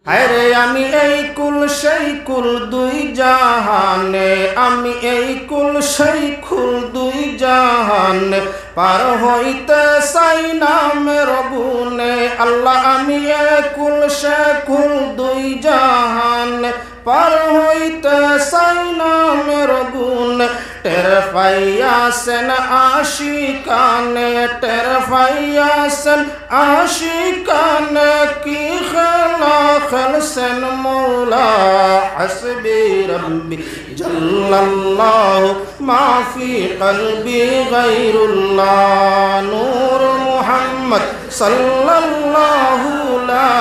আরে আমি এই কুল সেই কুল দুই জাহানে, আমি এই কুল সেই কুল দুই জাহানে, পার হইতে চাই নামের গুণে। আল্লাহ আমি এই কুল সে কুল দুই জাহানে, পার হইতে চাই নামের গুণে। টের পাইয়াছেন আশিকানে, টের পাইয়াছেন আশিকানে, কি খেলা খেলছেন মৌলা। হাসবি রব্বি জাল্লাল্লাহু মা ফি কলবি গায়রুল্লাহ। নূর মুহাম্মদ সাল্লাল্লাহু লা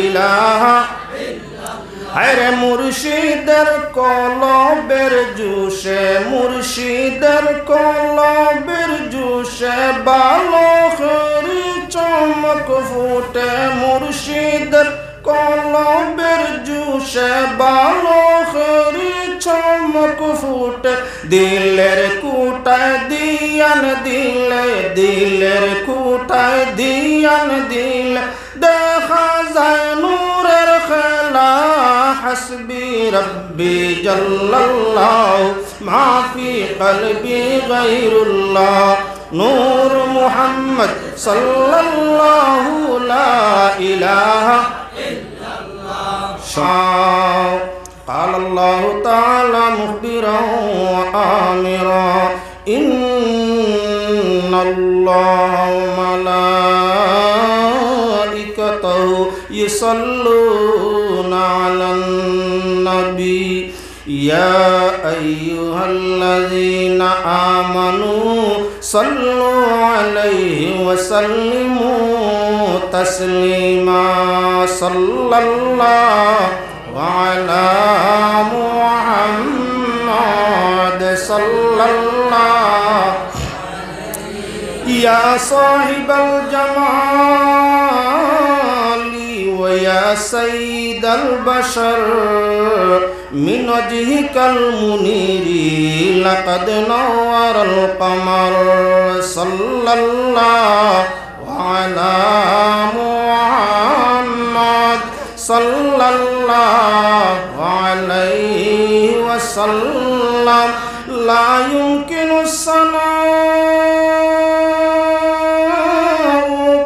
ইলাহা। আরে মুর্শিদের কলবের জুসে, মুর্শিদের কলবের জুসে, বালকের চমক ফুটে। মুর্শিদের কলবের জুসে, বালকের চমক ফুটে। দিলের কুটায় দিয়ান দিলে, দিলের কুটায় দিয়ান দিলে, দেখা যায় নূরের খেলা। হাসবি রব্বি জাল্লাল্লাহু মা ফি কলবি গায়রুল্লাহ। নূর মুহাম্মদ সাল্লাল্লাহু লা ইলাহা ইল্লাল্লাহ। قال الله تعالى مخبرا وآمرا إن الله وملائكته يصلون على النبي يا أيها الذين آمنوا صلوا عليه وسلموا تسليما صلى الله وعلى محمد صلى الله يا صاحب الجمال ويا سيد البشر من وجهك المنير لقد نور القمر صلى الله وعلى محمد صلى الله عليه وسلم لا يمكن الثناء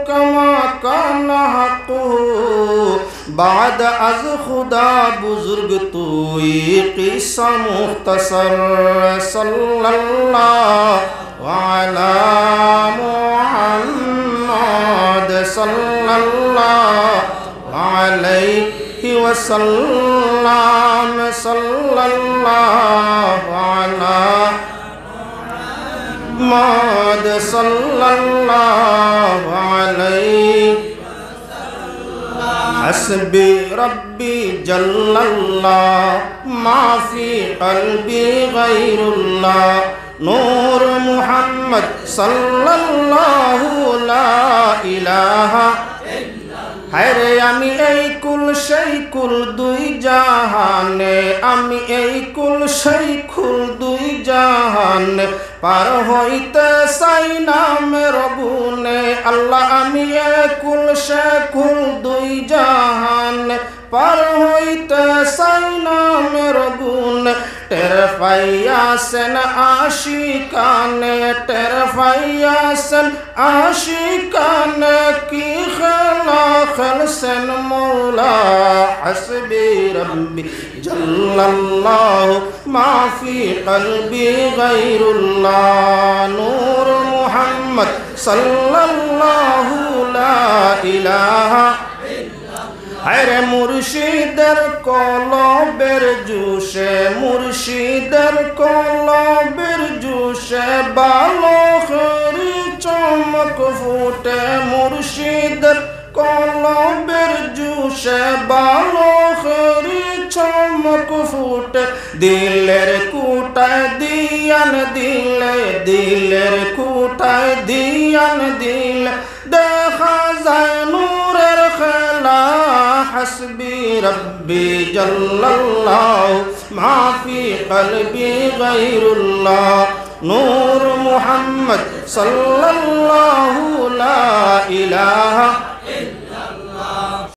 كما كان حقه بعد از خدا بزرگ توئی قصہ مختصر صلی اللہ وعلى محمد صلی اللہ عليه وسلم صلى الله على محمد صلى الله عليه حسبي ربي جل الله ما في قلبي غير الله نور محمد صلى الله لا إله হায়রে আমি এই কুল সেই কুল দুই জাহানে, আমি এই কুল সেই কুল দুই জাহানে, পার হইতে চাই নামের গুণে। আল্লাহ আমি এই কুল সে কুল দুই জাহানে, পার হইতে চাই নামের গুণে। টের পাইয়াছেন আশিকানে, টের পাইয়াছেন আশিকানে, কি খেলা খেলছেন মৌলা। হাসবি রব্বি জাল্লাল্লাহু মা ফি কলবি গায়রুল্লাহ। নূর মুহাম্মদ সাল্লাল্লাহু লা ইলাহা। আরে মুর্শিদের কলবের জুসে, মুর্শিদের কলবের জুসে, বালকের চমক ফুটে। মুর্শিদের কলবের জুসে, বালকের চমক ফুটে। দিলের কুটায় দিয়ান দিলে, দিলের কুটায় দিয়ান দিলে, দেখা যায় নূরের খেলা। حسبي ربي جل الله ما في قلبي غير الله نور محمد صلى الله لا إله إلا